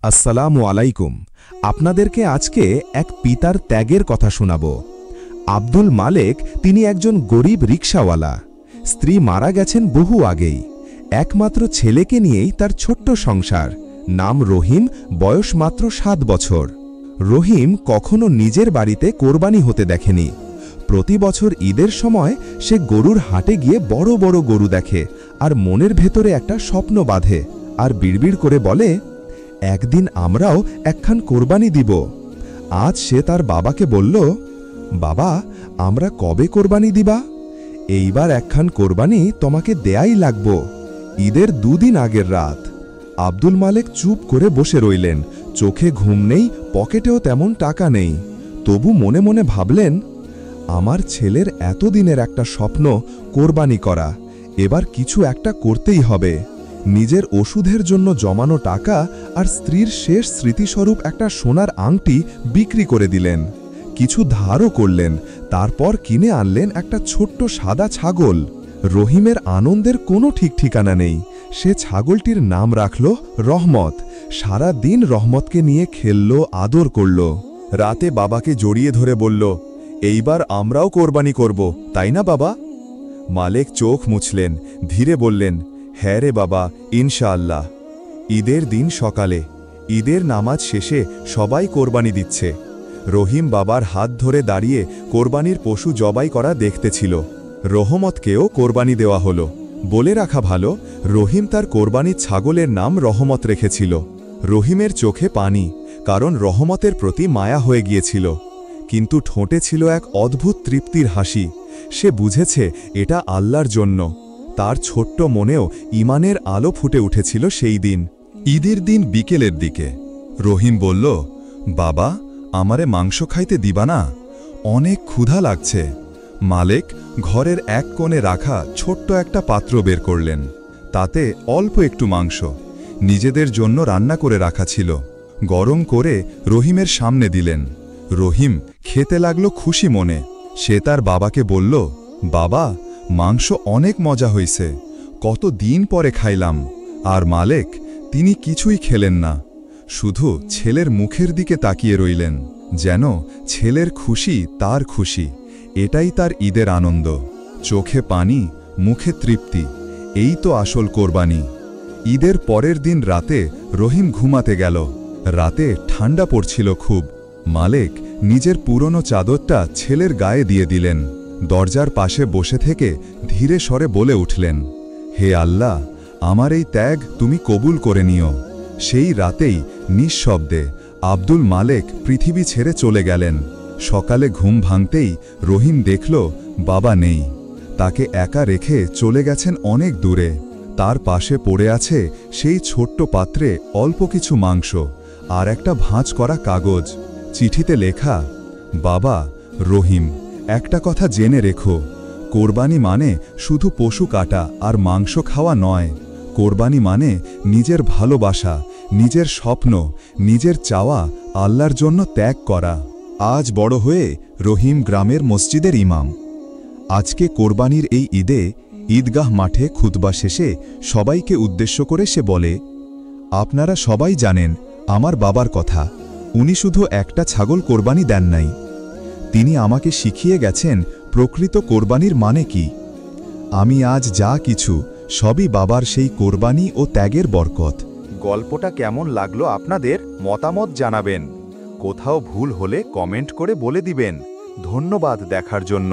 আসসালামু আলাইকুম। আপনাদেরকে আজকে এক পিতার ত্যাগের কথা শোনাব। আব্দুল মালেক তিনি একজন গরিব রিকশাওয়ালা। স্ত্রী মারা গেছেন বহু আগেই। একমাত্র ছেলেকে নিয়েই তার ছোট্ট সংসার। নাম রহিম, বয়স মাত্র 7 বছর। রহিম কখনো নিজের বাড়িতে কোরবানি হতে দেখেনি। প্রতি বছর ঈদের সময় সে গরুর হাটে গিয়ে বড় বড় গরু দেখে আর মনের ভেতরে একটা স্বপ্ন বাঁধে আর বিড়বিড় করে বলে, একদিন আমরাও একখান কোরবানি দিব। আজ সে তার বাবাকে বলল, বাবা, আমরা কবে কোরবানি দিবা? এইবার একখান কোরবানি তোমাকে দেয়াই লাগব। ঈদের 2 দিন আগের রাত। আব্দুল মালেক চুপ করে বসে রইলেন। চোখে ঘুম নেই, পকেটেও তেমন টাকা নেই। তবু মনে মনে ভাবলেন, আমার ছেলের এতদিনের একটা স্বপ্ন কোরবানি করা, এবার কিছু একটা করতেই হবে। নিজের ওষুধের জন্য জমানো টাকা আর স্ত্রীর শেষ স্মৃতিস্বরূপ একটা সোনার আংটি বিক্রি করে দিলেন। কিছু ধারও করলেন। তারপর কিনে আনলেন একটা ছোট্ট সাদা ছাগল। রহিমের আনন্দের কোনো ঠিক ঠিকানা নেই। সে ছাগলটির নাম রাখল রহমত। সারা দিন রহমতকে নিয়ে খেলল, আদর করল। রাতে বাবাকে জড়িয়ে ধরে বলল, এইবার আমরাও কোরবানি করব, তাই না বাবা? মালেক চোখ মুছলেন, ধীরে বললেন, হ্যাঁ রে বাবা, ইনশাআল্লাহ। ঈদের দিন সকালে, ঈদের নামাজ শেষে সবাই কোরবানি দিচ্ছে। রহিম বাবার হাত ধরে দাঁড়িয়ে কোরবানির পশু জবাই করা দেখতেছিল। রহমতকেও কোরবানি দেওয়া হলো। বলে রাখা ভালো, রহিম তার কোরবানির ছাগলের নাম রহমত রেখেছিল। রহিমের চোখে পানি, কারণ রহমতের প্রতি মায়া হয়ে গিয়েছিল। কিন্তু ঠোঁটে ছিল এক অদ্ভুত তৃপ্তির হাসি। সে বুঝেছে এটা আল্লাহর জন্য। তার ছোট্ট মনেও ঈমানের আলো ফুটে উঠেছিল সেই দিন। ঈদের দিন বিকেলের দিকে রহিম বলল, বাবা, আমারে মাংস খাইতে দিবা না? অনেক ক্ষুধা লাগছে। মালেক ঘরের এক কোণে রাখা ছোট্ট একটা পাত্র বের করলেন। তাতে অল্প একটু মাংস নিজেদের জন্য রান্না করে রাখা ছিল। গরম করে রহিমের সামনে দিলেন। রহিম খেতে লাগলো খুশি মনে। সে তার বাবাকে বলল, বাবা, মাংস অনেক মজা হইছে, কত দিন পরে খাইলাম। আর মালেক তিনি কিছুই খেলেন না, শুধু ছেলের মুখের দিকে তাকিয়ে রইলেন, যেন ছেলের খুশি তার খুশি। এটাই তার ঈদের আনন্দ। চোখে পানি, মুখে তৃপ্তি, এই তো আসল কোরবানি। ঈদের পরের দিন রাতে রহিম ঘুমাতে গেল। রাতে ঠান্ডা পড়ছিল খুব। মালেক নিজের পুরনো চাদরটা ছেলের গায়ে দিয়ে দিলেন। দরজার পাশে বসে থেকে ধীরে স্বরে বলে উঠলেন, হে আল্লাহ, আমার এই ত্যাগ তুমি কবুল করে নিও। সেই রাতেই নিঃশব্দে আব্দুল মালেক পৃথিবী ছেড়ে চলে গেলেন। সকালে ঘুম ভাঙতেই রহিম দেখল বাবা নেই। তাকে একা রেখে চলে গেছেন অনেক দূরে। তার পাশে পড়ে আছে সেই ছোট্ট পাত্রে অল্প কিছু মাংস আর একটা ভাঁজ করা কাগজ। চিঠিতে লেখা, বাবা, রহিম, একটা কথা জেনে রেখো, কোরবানি মানে শুধু পশু কাটা আর মাংস খাওয়া নয়। কোরবানি মানে নিজের ভালোবাসা, নিজের স্বপ্ন, নিজের চাওয়া আল্লাহর জন্য ত্যাগ করা। আজ বড় হয়ে রহিম গ্রামের মসজিদের ইমাম। আজকে কোরবানির এই ঈদে ঈদগাহ মাঠে খুতবা শেষে সবাইকে উদ্দেশ্য করে সে বলে, আপনারা সবাই জানেন আমার বাবার কথা। উনি শুধু একটা ছাগল কোরবানি দেন নাই, তিনি আমাকে শিখিয়ে গেছেন প্রকৃত কোরবানির মানে কি। আমি আজ যা কিছু সবই বাবার সেই কোরবানি ও ত্যাগের বরকত। গল্পটা কেমন লাগলো আপনাদের মতামত জানাবেন। কোথাও ভুল হলে কমেন্ট করে বলে দিবেন। ধন্যবাদ দেখার জন্য।